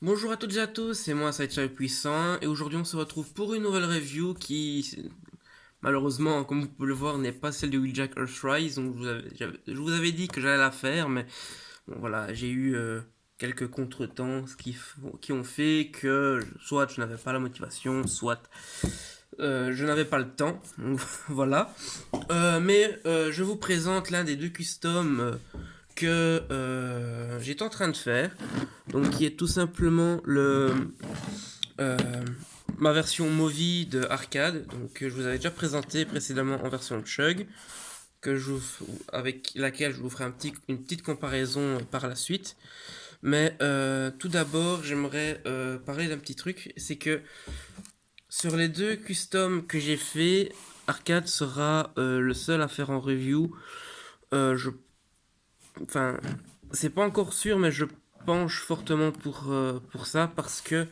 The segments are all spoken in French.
Bonjour à toutes et à tous, c'est moi Saïcha le Puissant et aujourd'hui on se retrouve pour une nouvelle review qui malheureusement comme vous pouvez le voir n'est pas celle de Wheeljack Earthrise. Donc je vous avais dit que j'allais la faire, mais bon, voilà, j'ai eu quelques contretemps qui ont fait que soit je n'avais pas la motivation, soit je n'avais pas le temps. Donc, voilà. Mais je vous présente l'un des deux customs que j'étais en train de faire, donc qui est tout simplement euh, ma version Movi de arcade, donc que je vous avais déjà présenté précédemment en version Chug, avec laquelle je vous ferai une petite comparaison par la suite. Mais tout d'abord, j'aimerais parler d'un petit truc, c'est que sur les deux customs que j'ai fait, arcade sera le seul à faire en review. Je Enfin, c'est pas encore sûr, mais je penche fortement pour ça parce que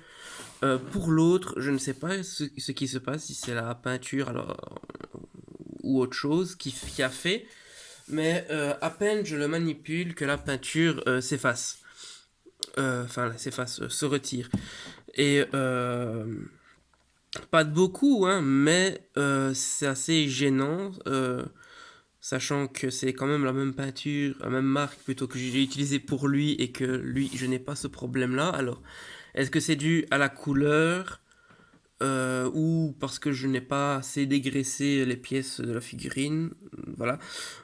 pour l'autre, je ne sais pas ce qui se passe, si c'est la peinture alors, ou autre chose qui a fait, mais à peine je le manipule que la peinture s'efface. Enfin, s'efface, se retire. Et pas de beaucoup, hein, mais c'est assez gênant. Sachant que c'est quand même la même peinture, la même marque plutôt que j'ai utilisé pour lui et que lui, je n'ai pas ce problème-là. Alors, est-ce que c'est dû à la couleur ou parce que je n'ai pas assez dégraissé les pièces de la figurine? Voilà.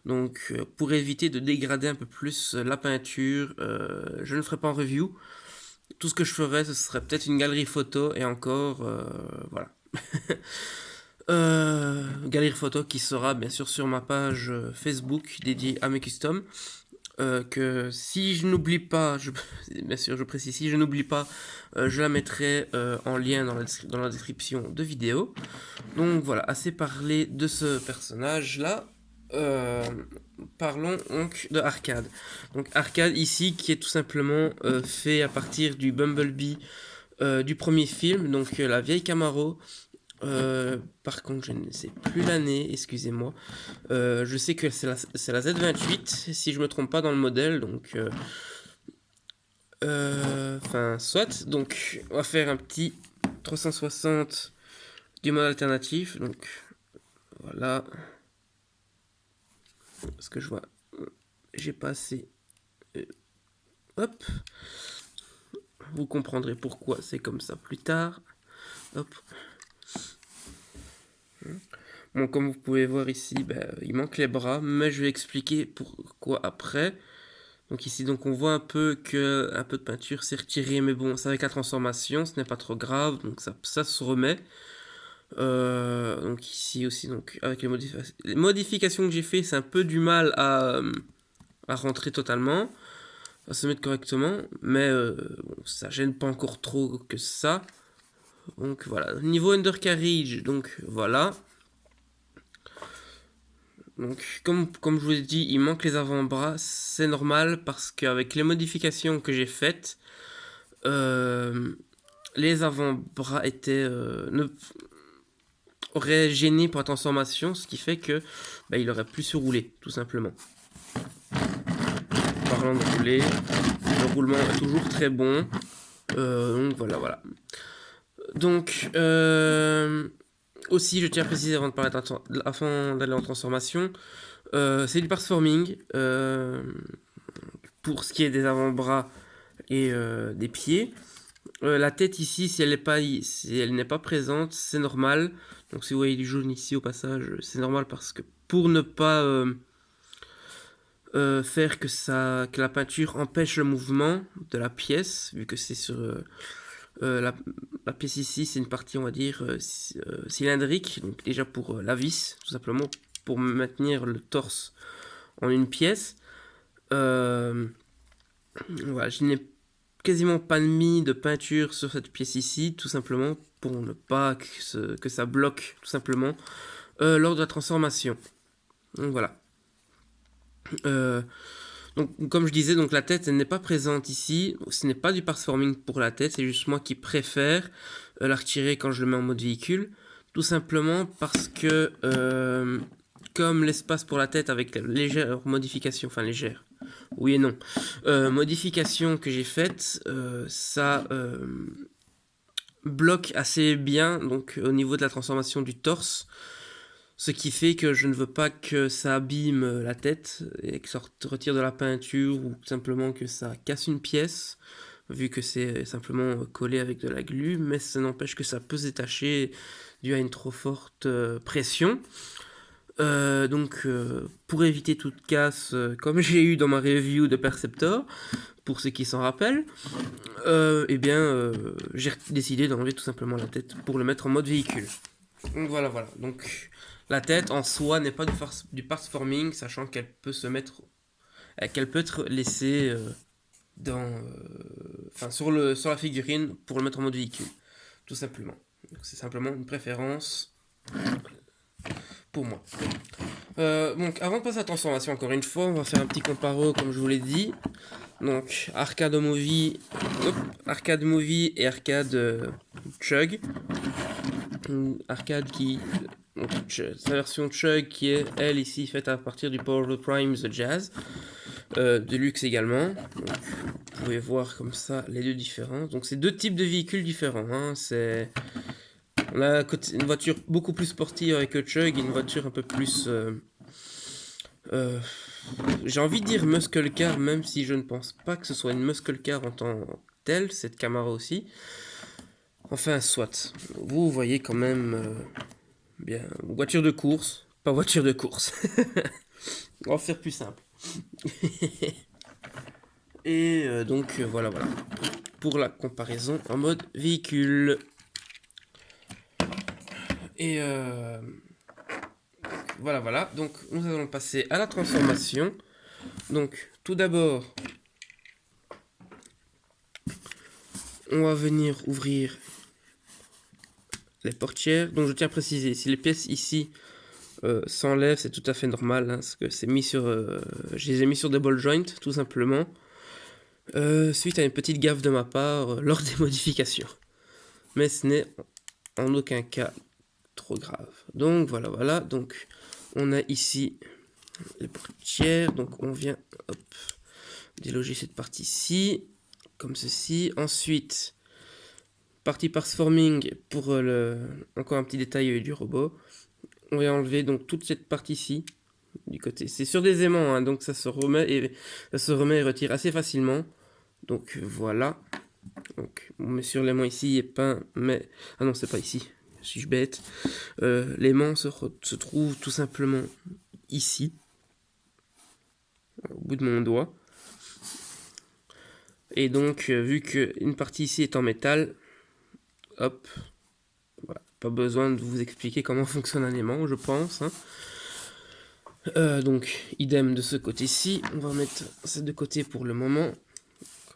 Donc, pour éviter de dégrader un peu plus la peinture, je ne ferai pas en review. Tout ce que je ferais, ce serait peut-être une galerie photo et encore, voilà. Galerie photo qui sera bien sûr sur ma page Facebook dédiée à mes customs. Que si je n'oublie pas, bien sûr je précise, si je n'oublie pas, je la mettrai en lien dans la description de vidéo. Donc voilà, assez parlé de ce personnage-là. Euh, Parlons donc de Arcade. Donc Arcade ici qui est tout simplement fait à partir du Bumblebee du premier film, donc la vieille Camaro. Par contre, je ne sais plus l'année, excusez-moi. Je sais que c'est la Z28, si je me trompe pas dans le modèle, donc... Enfin, soit. Donc, on va faire un petit 360 du mode alternatif. Donc, voilà. Parce que je vois... J'ai pas assez... Hop. Vous comprendrez pourquoi c'est comme ça plus tard. Hop. Bon, comme vous pouvez voir ici, ben, il manque les bras, mais je vais expliquer pourquoi après. Donc ici, donc on voit un peu que un peu de peinture s'est retirée, mais bon, c'est avec la transformation, ce n'est pas trop grave, donc ça se remet. Donc ici aussi, donc avec les modifications que j'ai fait, c'est un peu du mal à rentrer totalement, à se mettre correctement, mais bon, ça gêne pas encore trop que ça. Donc voilà, niveau undercarriage, donc voilà. Donc, comme je vous ai dit, il manque les avant-bras. C'est normal parce qu'avec les modifications que j'ai faites, euh, les avant-bras auraient gêné pour la transformation, ce qui fait que bah, il aurait plus se rouler, tout simplement. Parlant de rouler, le roulement est toujours très bon. Donc voilà. Donc, aussi, je tiens à préciser avant d'aller en transformation, c'est du performing. Pour ce qui est des avant-bras et des pieds. La tête ici, si elle n'est pas présente, c'est normal. Donc si vous voyez du jaune ici au passage, c'est normal parce que pour ne pas faire que la peinture empêche le mouvement de la pièce, vu que c'est sur la pièce ici, c'est une partie on va dire cylindrique, donc déjà pour la vis, tout simplement pour maintenir le torse en une pièce. Voilà, je n'ai quasiment pas mis de peinture sur cette pièce ici, tout simplement pour ne pas que ça bloque, tout simplement, lors de la transformation. Donc voilà. Euh, donc comme je disais, donc la tête elle n'est pas présente ici. Ce n'est pas du parseforming pour la tête, c'est juste moi qui préfère la retirer quand je le mets en mode véhicule, tout simplement parce que comme l'espace pour la tête avec légère modification, enfin légère, Oui et non. Modification que j'ai faite, ça bloque assez bien donc au niveau de la transformation du torse, ce qui fait que je ne veux pas que ça abîme la tête et que ça retire de la peinture ou simplement que ça casse une pièce, vu que c'est simplement collé avec de la glu, mais ça n'empêche que ça peut se détacher dû à une trop forte pression. Pour éviter toute casse, comme j'ai eu dans ma review de Perceptor, pour ceux qui s'en rappellent, j'ai décidé d'enlever tout simplement la tête pour le mettre en mode véhicule. Donc voilà. Donc la tête en soi n'est pas du parts forming, sachant qu'elle peut se mettre, qu'elle peut être laissée sur la figurine pour le mettre en mode véhicule, tout simplement. C'est simplement une préférence pour moi. Donc avant de passer à la transformation, encore une fois, on va faire un petit comparo comme je vous l'ai dit. Donc arcade movie et arcade chug. Arcade qui donc, sa version chug qui est elle ici faite à partir du Power Prime The Jazz, Deluxe également. Donc, vous pouvez voir comme ça les deux différences. Donc c'est deux types de véhicules différents. Hein. On a une voiture beaucoup plus sportive avec le chug et une voiture un peu plus j'ai envie de dire muscle car, même si je ne pense pas que ce soit une muscle car en tant que telle, cette Camaro aussi. Enfin, soit. Vous voyez quand même bien. Voiture de course, pas voiture de course. On va faire plus simple. Voilà. Pour la comparaison en mode véhicule. Et voilà. Donc, nous allons passer à la transformation. Donc, tout d'abord, on va venir ouvrir les portières. Donc je tiens à préciser, si les pièces ici s'enlèvent, c'est tout à fait normal, hein, parce que c'est mis sur, je les ai mis sur des ball joints, tout simplement, suite à une petite gaffe de ma part lors des modifications. Mais ce n'est en aucun cas trop grave. Donc voilà. Donc on a ici les portières. Donc on vient déloger cette partie-ci, comme ceci. Ensuite, partie parts forming pour encore un petit détail du robot. On va enlever donc toute cette partie-ci du côté. C'est sur des aimants, hein, donc ça se remet et retire assez facilement. Donc voilà. Donc on met sur l'aimant ici et peint, mais ah non c'est pas ici. Suis-je bête? L'aimant se trouve tout simplement ici, au bout de mon doigt. Et donc vu qu'une partie ici est en métal, hop, voilà. Pas besoin de vous expliquer comment fonctionne un aimant, je pense. Hein. Donc, idem de ce côté-ci. On va mettre ça de côté pour le moment.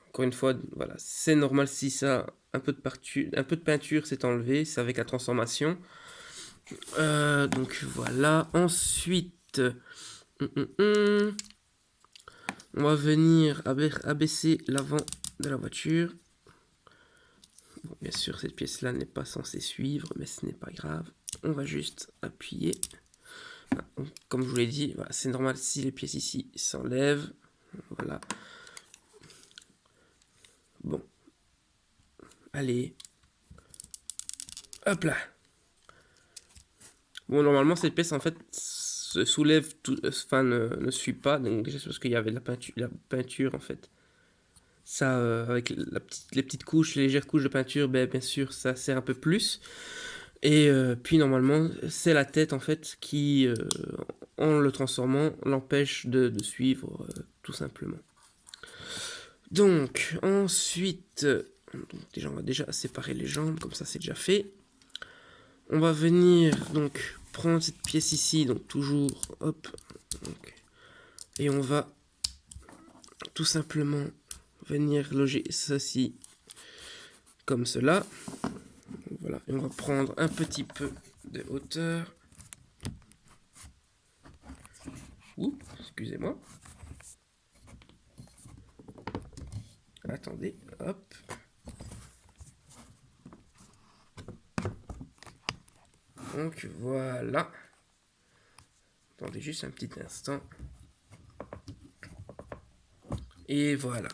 Encore une fois, voilà, c'est normal si ça, un peu de peinture s'est enlevé, c'est avec la transformation. Donc voilà. Ensuite, on va venir abaisser l'avant de la voiture. Bon, bien sûr, cette pièce-là n'est pas censée suivre, mais ce n'est pas grave. On va juste appuyer. Comme je vous l'ai dit, voilà, c'est normal si les pièces ici s'enlèvent. Voilà. Bon. Allez. Hop là. Bon, normalement, cette pièce, en fait, se soulève, ne suit pas. Donc, déjà, c'est parce qu'il y avait de la peinture, en fait. Ça, avec les petites couches, les légères couches de peinture, bien sûr, ça sert un peu plus. Et puis, normalement, c'est la tête, en fait, qui, en le transformant, l'empêche de suivre, tout simplement. Donc, ensuite, on va déjà séparer les jambes, comme ça c'est déjà fait. On va venir donc prendre cette pièce ici, donc toujours, hop, donc, et on va tout simplement venir loger ceci comme cela. Voilà, et on va prendre un petit peu de hauteur. Ouh, excusez-moi. Attendez, hop. Donc voilà. Attendez juste un petit instant. Et voilà.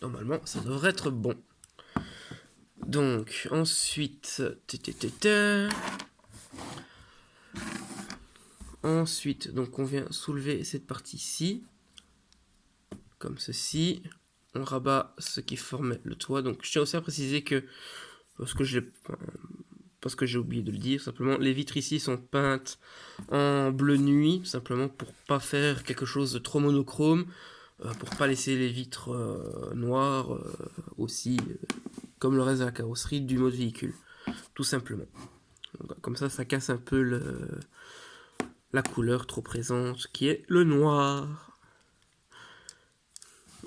Normalement, ça devrait être bon. Donc, ensuite... Ensuite, donc on vient soulever cette partie-ci. Comme ceci. On rabat ce qui formait le toit. Donc, je tiens aussi à préciser que... Parce que j'ai oublié de le dire, simplement, les vitres ici sont peintes en bleu nuit, simplement pour pas faire quelque chose de trop monochrome, pour pas laisser les vitres noires aussi, comme le reste de la carrosserie du mode véhicule, tout simplement. Donc, comme ça casse un peu la couleur trop présente, qui est le noir.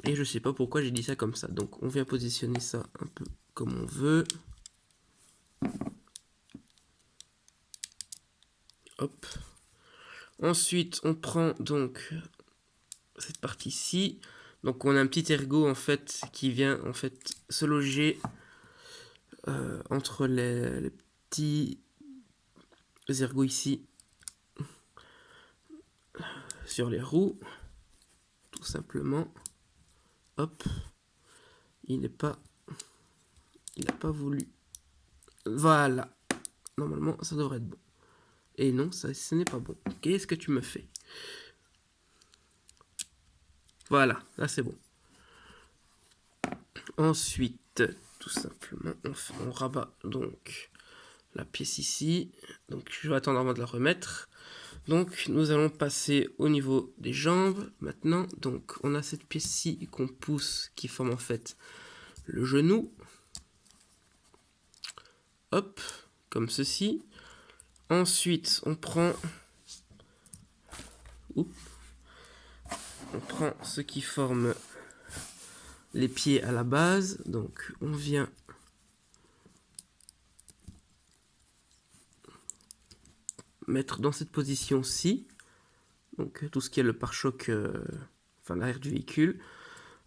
Et je sais pas pourquoi j'ai dit ça comme ça, donc on vient positionner ça un peu comme on veut. Hop. Ensuite, on prend donc cette partie-ci. Donc, on a un petit ergot en fait qui vient en fait se loger entre les petits ergots ici sur les roues, tout simplement. Hop. Il n'a pas voulu. Voilà. Normalement, ça devrait être bon. Et non, ça, ce n'est pas bon. Qu'est-ce que tu me fais? Voilà, là c'est bon. Ensuite, tout simplement, on rabat donc la pièce ici. Donc je vais attendre avant de la remettre. Donc nous allons passer au niveau des jambes maintenant. Donc on a cette pièce-ci qu'on pousse qui forme en fait le genou. Hop, comme ceci. Ensuite, on prend ce qui forme les pieds à la base. Donc, on vient mettre dans cette position-ci. Donc, tout ce qui est le pare-choc, enfin l'arrière du véhicule.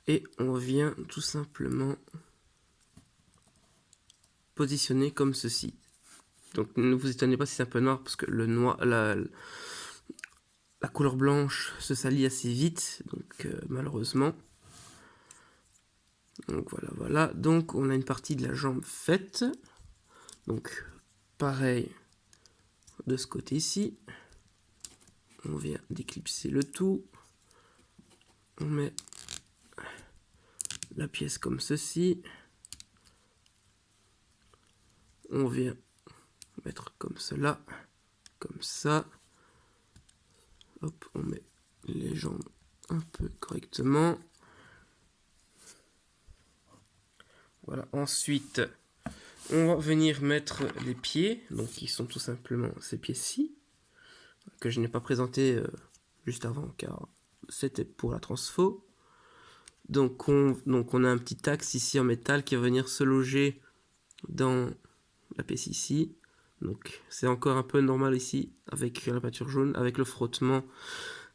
Et on vient tout simplement positionner comme ceci. Donc, ne vous étonnez pas si c'est un peu noir parce que le noir, la couleur blanche se salit assez vite, donc malheureusement. Donc voilà. Donc on a une partie de la jambe faite. Donc pareil de ce côté-ci. On vient d'éclipser le tout. On met la pièce comme ceci. On vient mettre comme cela, comme ça. Hop, on met les jambes un peu correctement. Voilà, ensuite, on va venir mettre les pieds, donc qui sont tout simplement ces pièces-ci, que je n'ai pas présenté juste avant, car c'était pour la transfo. Donc on a un petit axe ici en métal qui va venir se loger dans la pièce ici. Donc c'est encore un peu normal ici, avec la peinture jaune, avec le frottement,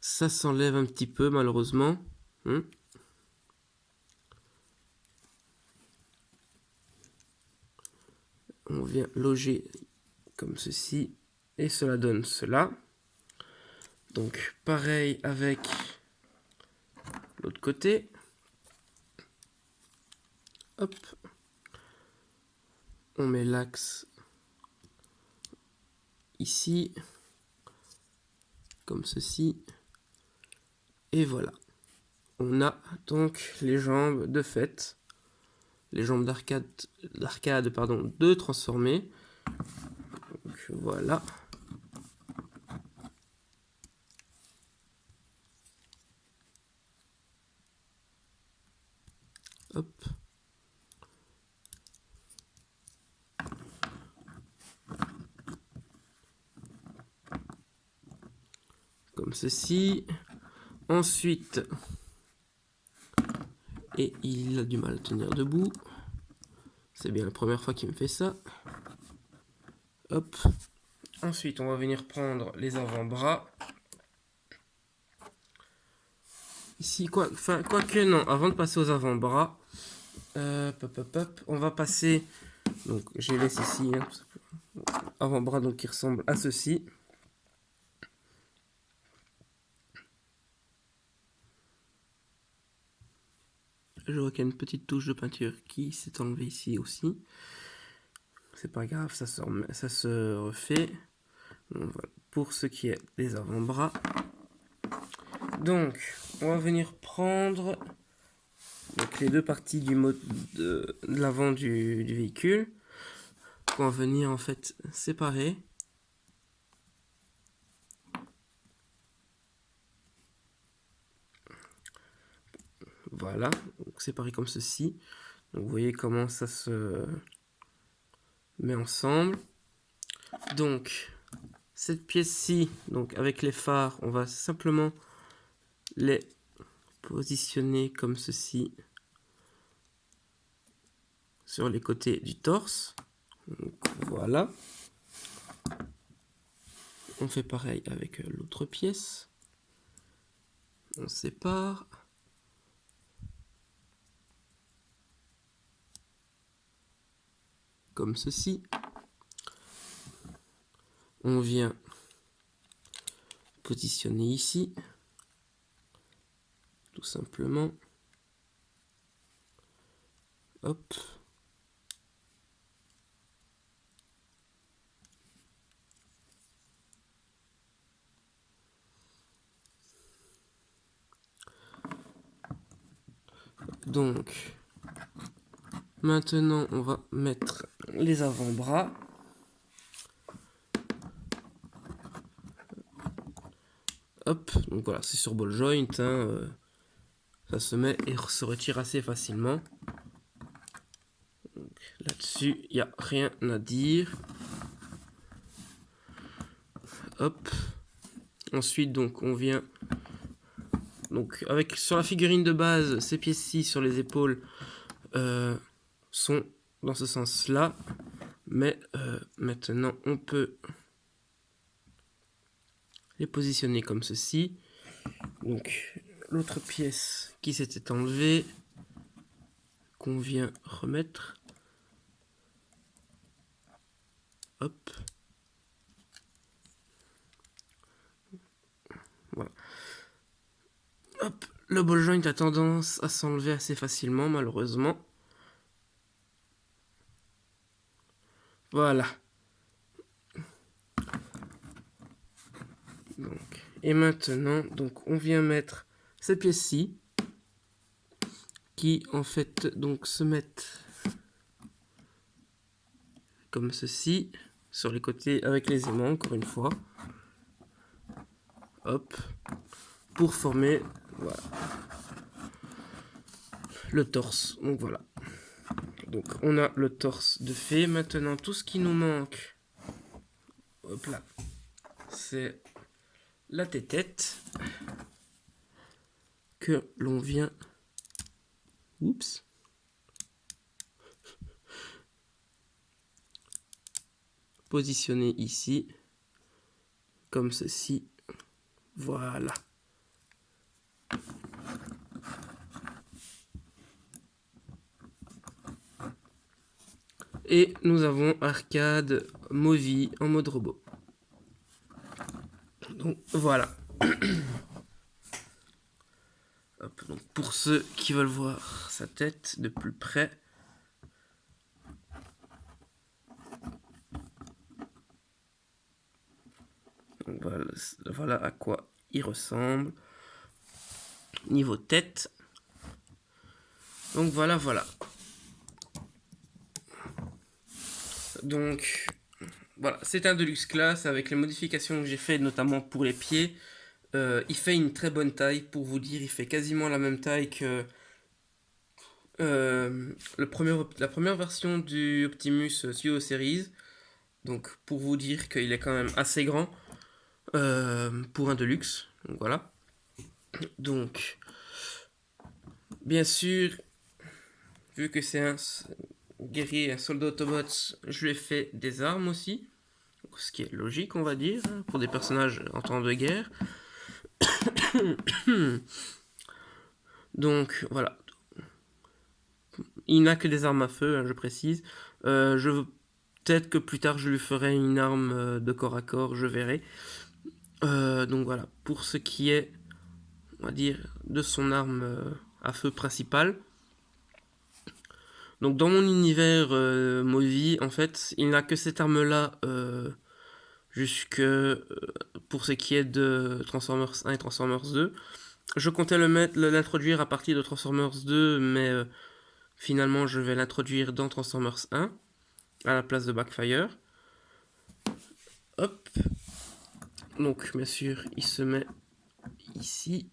ça s'enlève un petit peu malheureusement. On vient loger comme ceci et cela donne cela. Donc pareil avec l'autre côté. Hop. On met l'axe ici comme ceci et voilà. On a donc les jambes de fait, les jambes d'arcade de transformer. Donc voilà. Hop. Comme ceci. Ensuite, et il a du mal à tenir debout. C'est bien la première fois qu'il me fait ça. Hop. Ensuite, on va venir prendre les avant-bras. Ici, quoique non, avant de passer aux avant-bras, on va passer, donc je les laisse ici, avant-bras donc qui ressemble à ceci. je vois qu'il y a une petite touche de peinture qui s'est enlevée ici aussi. C'est pas grave, ça se refait. Donc, voilà, pour ce qui est des avant-bras. Donc, on va venir prendre donc, les deux parties du de l'avant du véhicule. On va venir en fait séparer. Voilà, donc séparé comme ceci. Donc vous voyez comment ça se met ensemble. Donc cette pièce-ci, donc avec les phares, on va simplement les positionner comme ceci sur les côtés du torse. Donc, voilà. On fait pareil avec l'autre pièce. On sépare. Comme ceci. On vient positionner ici. Tout simplement. Hop. Donc, maintenant, on va mettre les avant-bras. Hop, donc voilà, c'est sur ball joint, hein, ça se met et se retire assez facilement. Là-dessus, il n'y a rien à dire. Hop. Ensuite, donc, on vient... Donc, avec sur la figurine de base, ces pièces-ci sur les épaules sont dans ce sens-là. Mais maintenant, on peut les positionner comme ceci. Donc, l'autre pièce qui s'était enlevée, qu'on vient remettre. Hop. Voilà. Hop. Le ball joint a tendance à s'enlever assez facilement, malheureusement. Voilà. Donc, et maintenant, donc, on vient mettre cette pièce-ci qui, en fait, donc, se mettent comme ceci sur les côtés avec les aimants, encore une fois. Hop. Pour former, voilà, le torse. Donc, voilà. Donc, on a le torse de fait. Maintenant, tout ce qui nous manque, hop là, c'est la tête que l'on vient... Oups. Positionner ici, comme ceci. Voilà. Et nous avons arcade Movie en mode robot. Donc voilà. Hop, donc pour ceux qui veulent voir sa tête de plus près, donc voilà à quoi il ressemble. Niveau tête. Donc voilà. Donc voilà, c'est un Deluxe Class avec les modifications que j'ai fait, notamment pour les pieds. Il fait une très bonne taille, pour vous dire, il fait quasiment la même taille que la première version du Optimus Studio Series. Donc pour vous dire qu'il est quand même assez grand pour un Deluxe. Donc voilà. Donc bien sûr, vu que c'est un guerrier, un soldat Autobots, je lui ai fait des armes aussi. Ce qui est logique, on va dire, pour des personnages en temps de guerre. Donc voilà. Il n'a que des armes à feu, hein, je précise. Peut-être que plus tard je lui ferai une arme de corps à corps, je verrai. Donc voilà, pour ce qui est, on va dire, de son arme à feu principale. Donc dans mon univers Movie, en fait, il n'a que cette arme-là jusque pour ce qui est de Transformers 1 et Transformers 2. Je comptais l'introduire à partir de Transformers 2, mais finalement je vais l'introduire dans Transformers 1 à la place de Backfire. Hop. Donc bien sûr, il se met ici.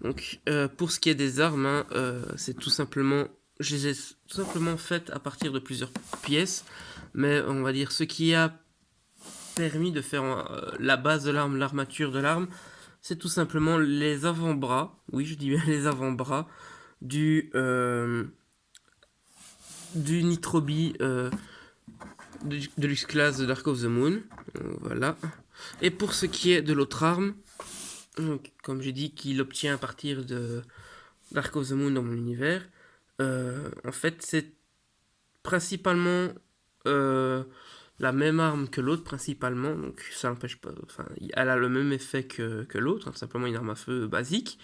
Donc pour ce qui est des armes, hein, c'est tout simplement, je les ai tout simplement faites à partir de plusieurs pièces, mais on va dire ce qui a permis de faire la base de l'arme, l'armature de l'arme, c'est tout simplement les avant-bras, oui je dis bien les avant-bras, du Nitrobi de Luxe-Class de Dark of the Moon. Voilà. Et pour ce qui est de l'autre arme, donc, comme j'ai dit, qu'il obtient à partir de Dark of the Moon dans mon univers, en fait, c'est principalement la même arme que l'autre, principalement. Donc, ça n'empêche pas. Enfin, elle a le même effet que l'autre, hein, simplement une arme à feu basique.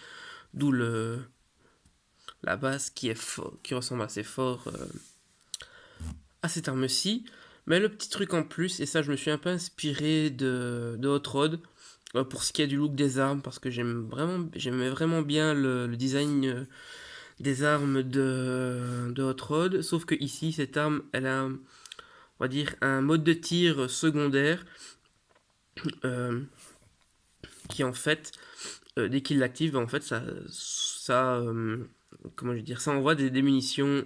D'où la base qui ressemble assez fort à cette arme-ci. Mais le petit truc en plus, et ça, je me suis un peu inspiré de Hot Rod pour ce qui est du look des armes, parce que j'aimais vraiment bien le design des armes de Hot Rod, sauf que ici cette arme elle a, on va dire, un mode de tir secondaire euh, qui en fait dès qu'il l'active, ben, en fait ça comment je veux dire, ça envoie des munitions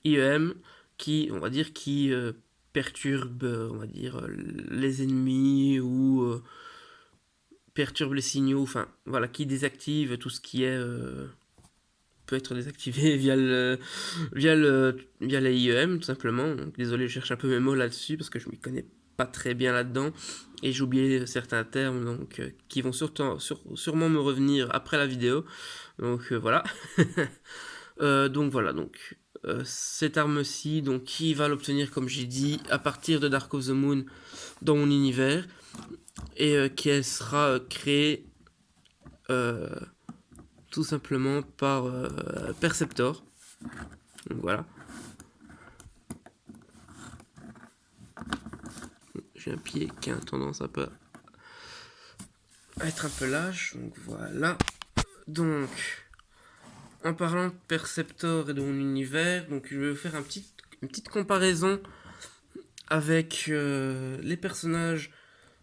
IEM qui, on va dire, qui perturbent, on va dire, les ennemis ou perturbent les signaux, enfin voilà, qui désactive tout ce qui est peut être désactivé via la IEM tout simplement. Donc, désolé, je cherche un peu mes mots là-dessus parce que je m'y connais pas très bien là-dedans et j'ai oublié certains termes donc qui vont sûrement me revenir après la vidéo. Donc voilà. Donc voilà, donc cette arme-ci, donc qui va l'obtenir comme j'ai dit à partir de Dark of the Moon dans mon univers et qui sera créée tout simplement par Perceptor. Donc voilà. J'ai un pied qui a tendance à être un peu lâche. Donc voilà. Donc, en parlant de Perceptor et de mon univers, donc je vais vous faire une petite comparaison avec les personnages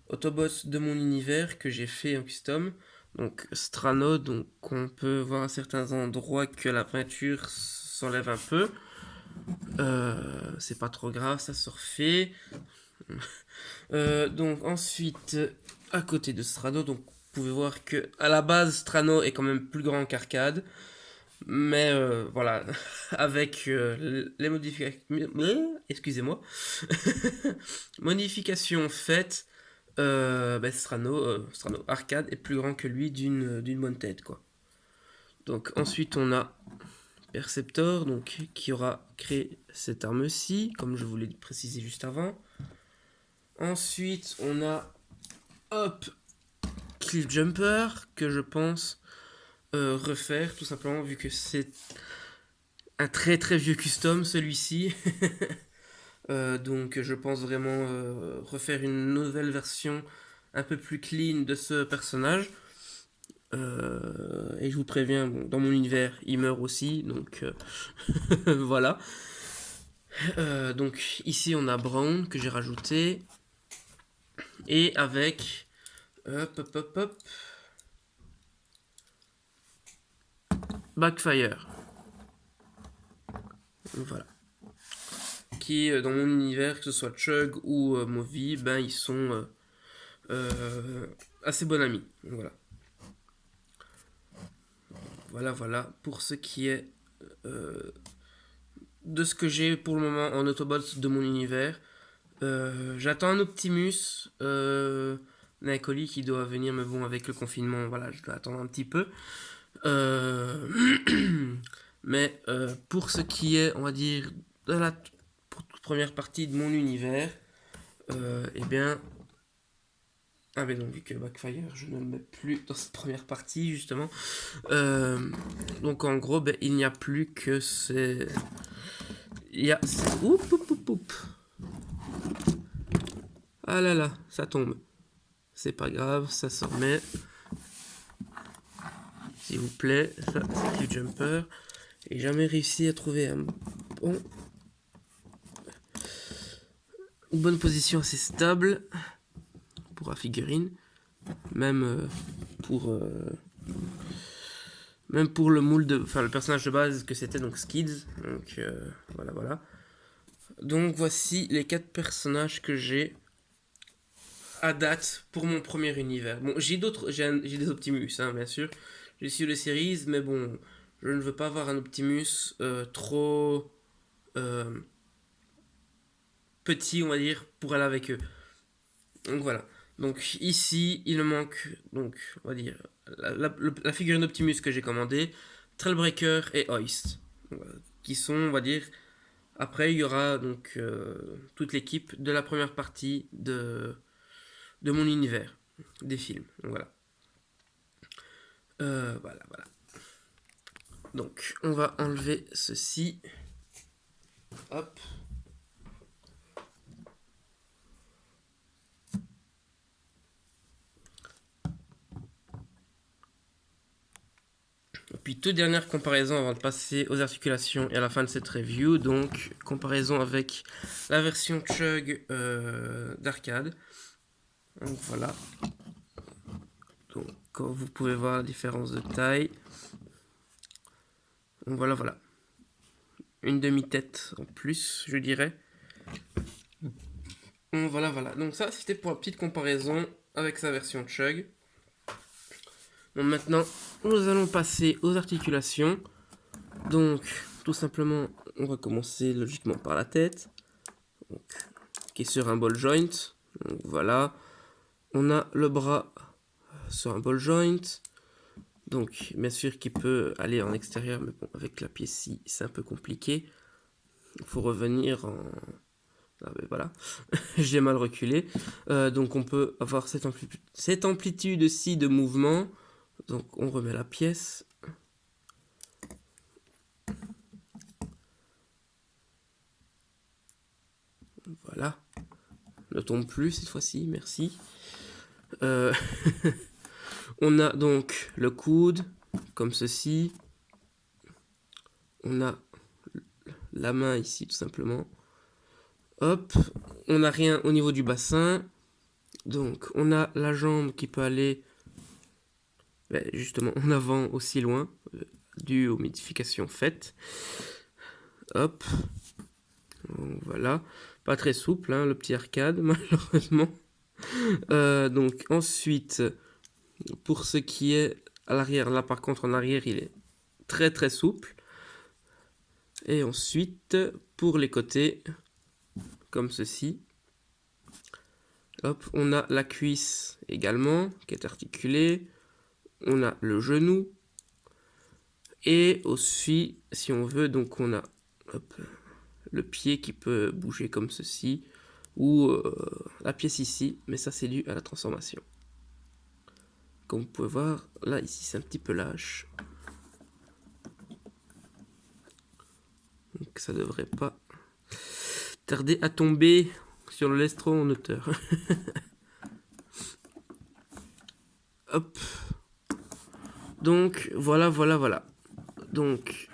Autobots de mon univers que j'ai fait en custom. Donc Strano, donc on peut voir à certains endroits que la peinture s'enlève un peu. C'est pas trop grave, ça se refait. Donc ensuite, à côté de Strano, donc vous pouvez voir que à la base Strano est quand même plus grand qu'Arcade, mais voilà, avec les modifications, excusez-moi, modifications faites, Strano Arcade est plus grand que lui d'une bonne tête quoi. Donc ensuite on a Perceptor, donc qui aura créé cette arme-ci, comme je vous l'ai précisé juste avant. Ensuite, on a hop, Cliff Jumper, que je pense refaire, tout simplement, vu que c'est un très très vieux custom, celui-ci. Donc, je pense vraiment refaire une nouvelle version un peu plus clean de ce personnage. Et je vous préviens, bon, dans mon univers, il meurt aussi, donc voilà. Donc, ici, on a Brown, que j'ai rajouté. Et avec hop, Backfire. Voilà. Qui, dans mon univers, que ce soit Chug ou Movie, ben ils sont assez bons amis. Voilà. Voilà pour ce qui est de ce que j'ai pour le moment en Autobots de mon univers. J'attends un Optimus, un colis qui doit venir, mais bon, avec le confinement, voilà, je dois attendre un petit peu. Euh, mais pour ce qui est, on va dire, de la première partie de mon univers, eh bien, Ah mais non, vu que Backfire, je ne le mets plus dans cette première partie, justement. Donc en gros, ben, il n'y a plus que ces... Il y a... Oup, oup, oup, oup. Ah là là, ça tombe. C'est pas grave, ça s'en remet. S'il vous plaît, ça c'est du jumper. J'ai jamais réussi à trouver une bonne position assez stable pour la figurine. Même pour le moule enfin le personnage de base que c'était donc Skids. Donc voilà. Donc voici les 4 personnages que j'ai à date pour mon premier univers. Bon, j'ai des Optimus, hein, bien sûr. J'ai su les séries, mais bon, je ne veux pas avoir un Optimus trop euh, petit, on va dire, pour aller avec eux. Donc voilà. Donc ici, il me manque, donc, on va dire, la figurine Optimus que j'ai commandée, Trailbreaker et Hoist. Voilà, qui sont, on va dire, après il y aura donc toute l'équipe de la première partie de mon univers, des films. Donc voilà. Voilà. Donc on va enlever ceci. Hop. Et puis toute dernière comparaison avant de passer aux articulations et à la fin de cette review. Donc comparaison avec la version Chug d'arcade. Donc voilà. Donc comme vous pouvez voir la différence de taille. Donc voilà. Une demi-tête en plus, je dirais. Donc voilà. Donc ça, c'était pour la petite comparaison avec sa version Chug. Bon, maintenant, nous allons passer aux articulations. Donc, tout simplement, on va commencer logiquement par la tête. Donc, qui est sur un ball joint. Donc, voilà. On a le bras sur un ball joint. Donc, bien sûr, qui peut aller en extérieur, mais bon, avec la pièce-ci, c'est un peu compliqué. Il faut revenir en... Ah ben voilà, j'ai mal reculé. Donc, on peut avoir cette amplitude-ci de mouvement. Donc, on remet la pièce. Voilà. Ne tombe plus cette fois-ci, merci. On a donc le coude, comme ceci. On a la main ici, tout simplement. Hop, on n'a rien au niveau du bassin. Donc, on a la jambe qui peut aller justement en avant aussi loin, dû aux modifications faites. Hop, voilà. Pas très souple, hein, le petit arcade, malheureusement. Donc, ensuite, pour ce qui est à l'arrière, là par contre, en arrière, il est très souple. Et ensuite, pour les côtés, comme ceci. Hop, on a la cuisse également, qui est articulée. On a le genou. Et aussi, si on veut, donc on a le pied qui peut bouger comme ceci. Ou la pièce ici, mais ça c'est dû à la transformation. Comme vous pouvez voir, là ici c'est un petit peu lâche. Donc ça devrait pas tarder à tomber sur le lestron en hauteur. Hop. Donc voilà. Donc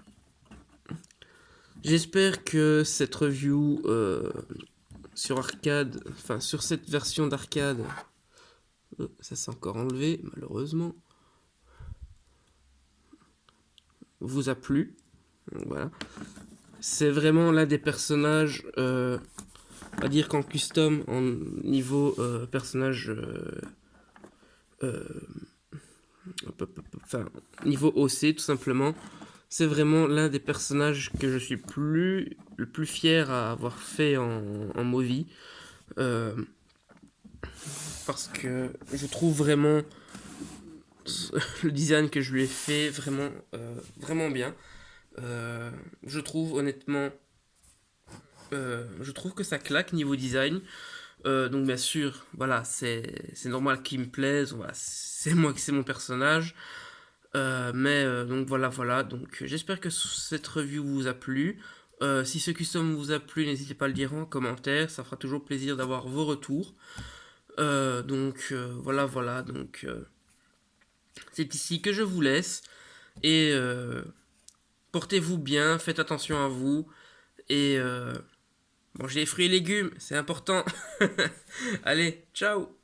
j'espère que cette review sur arcade, enfin sur cette version d'arcade, ça s'est encore enlevé malheureusement, vous a plu. Donc, voilà. C'est vraiment l'un des personnages, on va dire qu'en custom, en niveau personnage, enfin niveau OC tout simplement, c'est vraiment l'un des personnages que je suis le plus fier à avoir fait en movie. Parce que je trouve vraiment le design que je lui ai fait vraiment bien. Je trouve honnêtement, je trouve que ça claque niveau design. Donc bien sûr, voilà, c'est normal qu'il me plaise, voilà, c'est moi qui c'est mon personnage. Donc voilà, donc j'espère que cette review vous a plu. Si ce custom vous a plu, n'hésitez pas à le dire en commentaire, ça fera toujours plaisir d'avoir vos retours. Voilà, donc c'est ici que je vous laisse et portez-vous bien, faites attention à vous et mangez les fruits et légumes, c'est important. Allez, ciao!